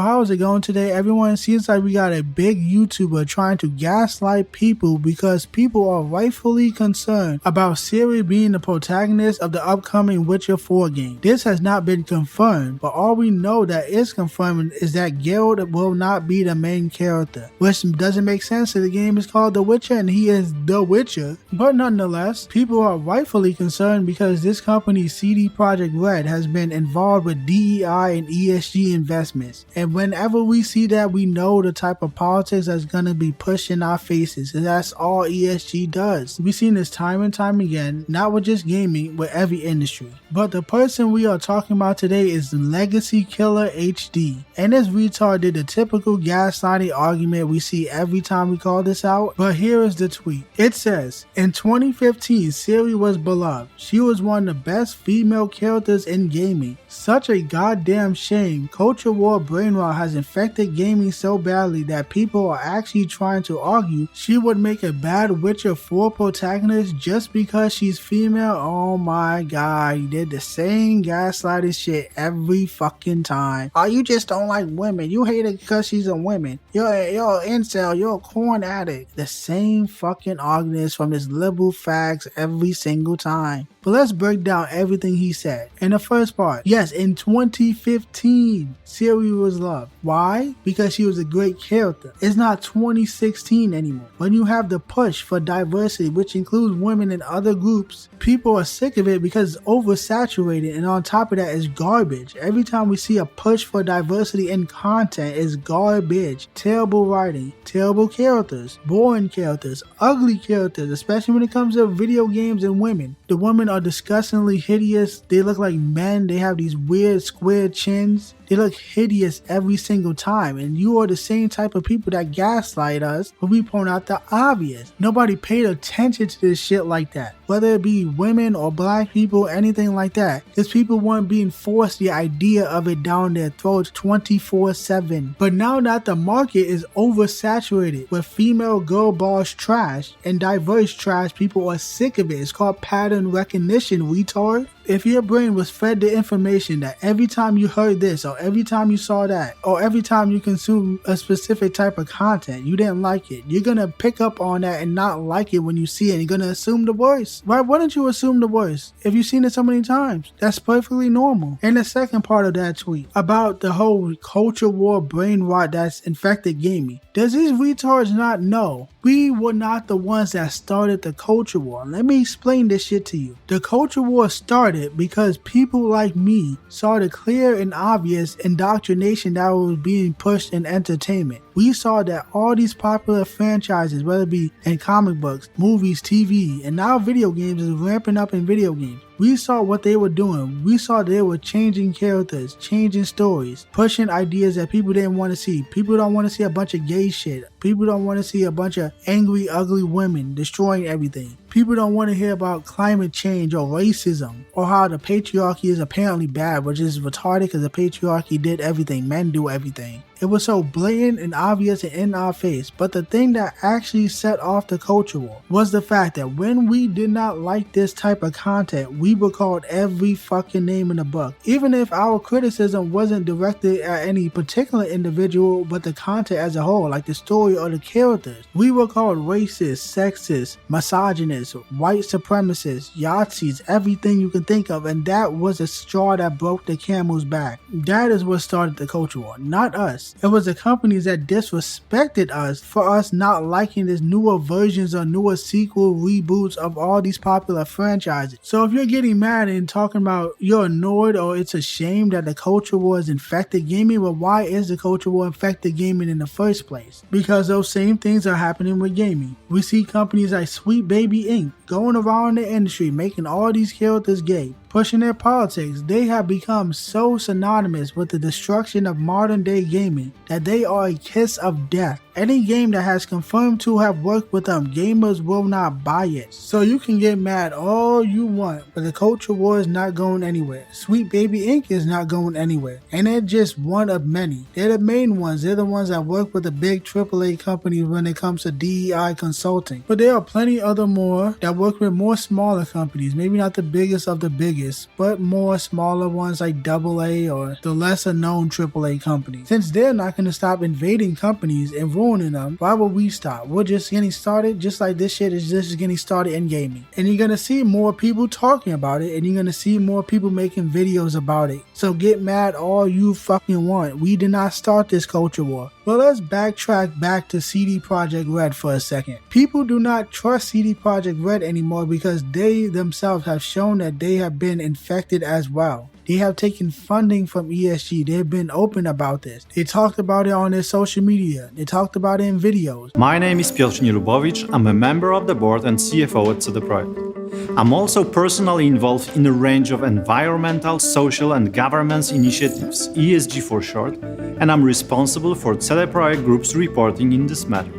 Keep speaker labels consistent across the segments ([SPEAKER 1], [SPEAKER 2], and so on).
[SPEAKER 1] How's it going today, everyone? It seems like we got a big YouTuber trying to gaslight people because people are rightfully concerned about Ciri being the protagonist of the upcoming Witcher 4 game. This has not been confirmed, but all we know that is confirmed is that Geralt will not be the main character, which doesn't make sense. The game is called The Witcher and he is the Witcher. But nonetheless, people are rightfully concerned because this company, CD Projekt Red, has been involved with DEI and ESG investments. And whenever we see that, we know the type of politics that's going to be pushed in our faces. And that's all ESG does. We've seen this time and time again, not with just gaming, with every industry. But the person we are talking about today is LegacyKillaHD. And this retard did the typical gaslighting argument we see every time we call this out. But here is the tweet. It says, in 2015, Ciri was beloved. She was one of the best female characters in gaming. Such a goddamn shame. Culture war brainwash has infected gaming so badly that people are actually trying to argue she would make a bad Witcher 4 protagonist just because she's female. Oh my god, he did the same gaslighting shit every fucking time. Oh, you just don't like women. You hate her because she's a woman. You're an incel. You're a corn addict. The same fucking arguments from this liberal fags every single time. But let's break down everything he said. In the first part, yes, in 2015, Ciri was loved. Why? Because she was a great character. It's not 2016 anymore. When you have the push for diversity, which includes women and other groups, people are sick of it because it's oversaturated, and on top of that, it's garbage. Every time we see a push for diversity in content, it's garbage. Terrible writing, terrible characters, boring characters, ugly characters, especially when it comes to video games and women. The women are disgustingly hideous. They look like men. They have these weird square chins. They look hideous every single time, and you are the same type of people that gaslight us when we point out the obvious. Nobody paid attention to this shit like that, whether it be women or black people, anything like that, because people weren't being forced the idea of it down their throats 24/7. But now that the market is oversaturated with female girl boss trash and diverse trash, people are sick of it. It's called pattern recognition, retard. If your brain was fed the information that every time you heard this, or every time you saw that, or every time you consume a specific type of content, you didn't like it, you're gonna pick up on that and not like it when you see it. You're gonna assume the worst. Why wouldn't you assume the worst if you've seen it so many times? That's perfectly normal. And the second part of that tweet about the whole culture war brain rot that's infected gaming. Does these retards not know we were not the ones that started the culture war? Let me explain this shit to you. The culture war started because people like me saw the clear and obvious indoctrination that was being pushed in entertainment. We saw that all these popular franchises, whether it be in comic books, movies, TV, and now video games, is ramping up in video games. We saw what they were doing. We saw they were changing characters, changing stories, pushing ideas that people didn't want to see. People don't want to see a bunch of gay shit. People don't want to see a bunch of angry, ugly women destroying everything. People don't want to hear about climate change or racism or how the patriarchy is apparently bad, which is retarded because the patriarchy did everything. Men do everything. It was so blatant and obvious and in our face. But the thing that actually set off the culture war was the fact that when we did not like this type of content, we were called every fucking name in the book. Even if our criticism wasn't directed at any particular individual, but the content as a whole, like the story or the characters, we were called racist, sexist, misogynist, white supremacists, Yahtzees, everything you can think of. And that was the straw that broke the camel's back. That is what started the culture war, not us. It was the companies that disrespected us for us not liking this newer versions or newer sequel reboots of all these popular franchises. So if you're getting mad and talking about you're annoyed or it's a shame that the culture war has infected gaming, well, why is the culture war infected gaming in the first place? Because those same things are happening with gaming. We see companies like Sweet Baby Inc. going around the industry making all these characters gay, pushing their politics. They have become so synonymous with the destruction of modern day gaming that they are a kiss of death. Any game that has confirmed to have worked with them, gamers will not buy it. So you can get mad all you want, but the culture war is not going anywhere. Sweet Baby Inc. is not going anywhere. And they're just one of many. They're the main ones. They're the ones that work with the big AAA companies when it comes to DEI consulting. But there are plenty other more that work with more smaller companies, maybe not the biggest of the biggest. biggest, but more smaller ones like AA or the lesser known AAA companies. Since they're not going to stop invading companies and ruining them, why would we stop? We're just getting started, just like this shit is just getting started in gaming. And you're going to see more people talking about it, and you're going to see more people making videos about it. So get mad all you fucking want. We did not start this culture war. But let's backtrack back to CD Projekt Red for a second. People do not trust CD Projekt Red anymore because they themselves have shown that they have been infected as well. They have taken funding from ESG. They've been open about this. They talked about it on their social media. They talked about it in videos.
[SPEAKER 2] My name is Piotr Nielubowicz. I'm a member of the board and CFO at CD Projekt. I'm also personally involved in a range of environmental, social and governance initiatives, ESG for short, and I'm responsible for CD Projekt Group's reporting in this matter.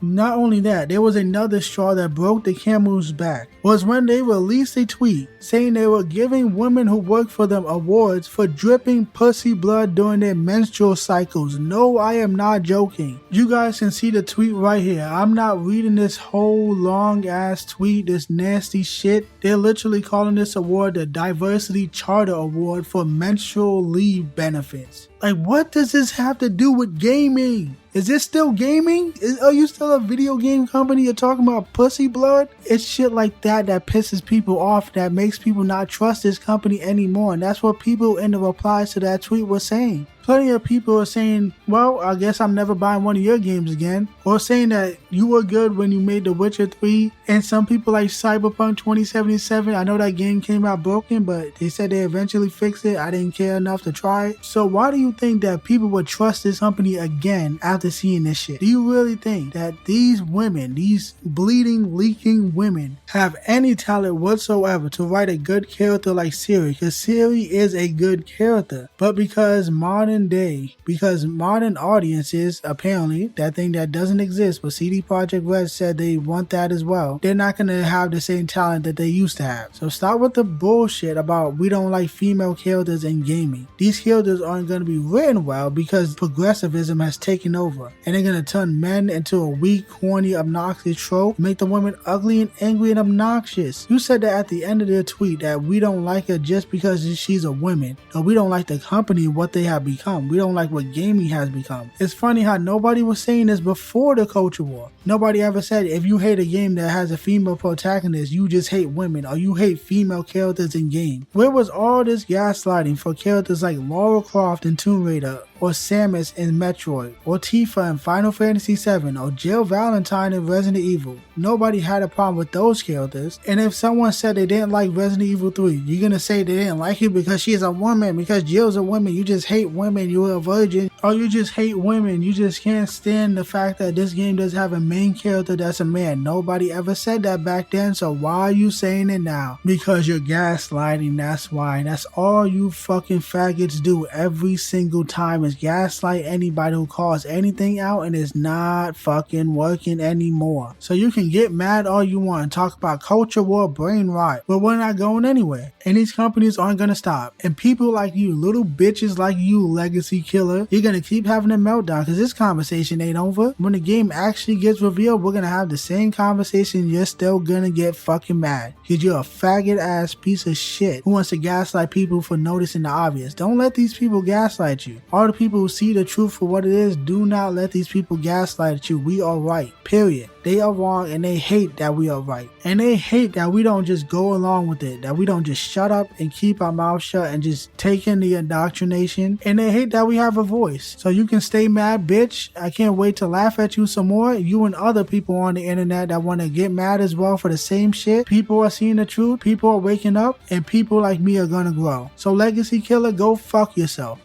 [SPEAKER 1] Not only that, there was another straw that broke the camel's back, was when they released a tweet saying they were giving women who work for them awards for dripping pussy blood during their menstrual cycles. No, I am not joking. You guys can see the tweet right here. I'm not reading this whole long ass tweet, this nasty shit. They're literally calling this award the Diversity Charter Award for menstrual leave benefits. Like, what does this have to do with gaming? Is this still gaming? Are you still a video game company? You're talking about pussy blood? It's shit like that pisses people off, that makes people not trust this company anymore. And that's what people in the replies to that tweet were saying. Plenty of people are saying, well, I guess I'm never buying one of your games again. Or saying that you were good when you made The Witcher 3. And some people like Cyberpunk 2077, I know that game came out broken, but they said they eventually fixed it. I didn't care enough to try it. So why do you think that people would trust this company again after seeing this shit? Do you really think that these women, these bleeding, leaking women, have any talent whatsoever to write a good character like Ciri? Because Ciri is a good character. But because modern audiences, apparently, that thing that doesn't exist, but CD Projekt Red said they want that as well, they're not going to have the same talent that they used to have. So stop with the bullshit about we don't like female characters in gaming. These characters aren't going to be written well because progressivism has taken over, and they're going to turn men into a weak, corny, obnoxious trope, make the women ugly and angry and obnoxious. You said that at the end of their tweet that we don't like her just because she's a woman, or we don't like the company and what they have become. We don't like what gaming has become. It's funny how nobody was saying this before the culture war. Nobody ever said if you hate a game that has a female protagonist, you just hate women or you hate female characters in game. Where was all this gaslighting for characters like Lara Croft in Tomb Raider, or Samus in Metroid, or Tifa in Final Fantasy VII, or Jill Valentine in Resident Evil? Nobody had a problem with those characters. And if someone said they didn't like Resident Evil 3, you're gonna say they didn't like it because she's a woman, because Jill's a woman, you just hate women, you're a virgin, or you just hate women, you just can't stand the fact that this game does have a main character that's a man. Nobody ever said that back then, so why are you saying it now? Because you're gaslighting, that's why. That's all you fucking faggots do every single time, is gaslight anybody who calls anything out, and it's not fucking working anymore. So you can get mad all you want and talk about culture war, brain rot, but we're not going anywhere, and these companies aren't gonna stop. And people like you, little bitches like you, Legacy Killer, you're gonna keep having a meltdown because this conversation ain't over. When the game actually gets revealed, we're gonna have the same conversation. You're still gonna get fucking mad because you're a faggot ass piece of shit who wants to gaslight people for noticing the obvious. Don't let these people gaslight you. All the people who see the truth for what it is, do not let these people gaslight you. We are right, period. They are wrong, and they hate that we are right. And they hate that we don't just go along with it, that we don't just shut up and keep our mouth shut and just take in the indoctrination. And they hate that we have a voice. So you can stay mad, bitch. I can't wait to laugh at you some more. You and other people on the internet that want to get mad as well for the same shit. People are seeing the truth, people are waking up, and people like me are gonna grow. So Legacy Killer, go fuck yourself.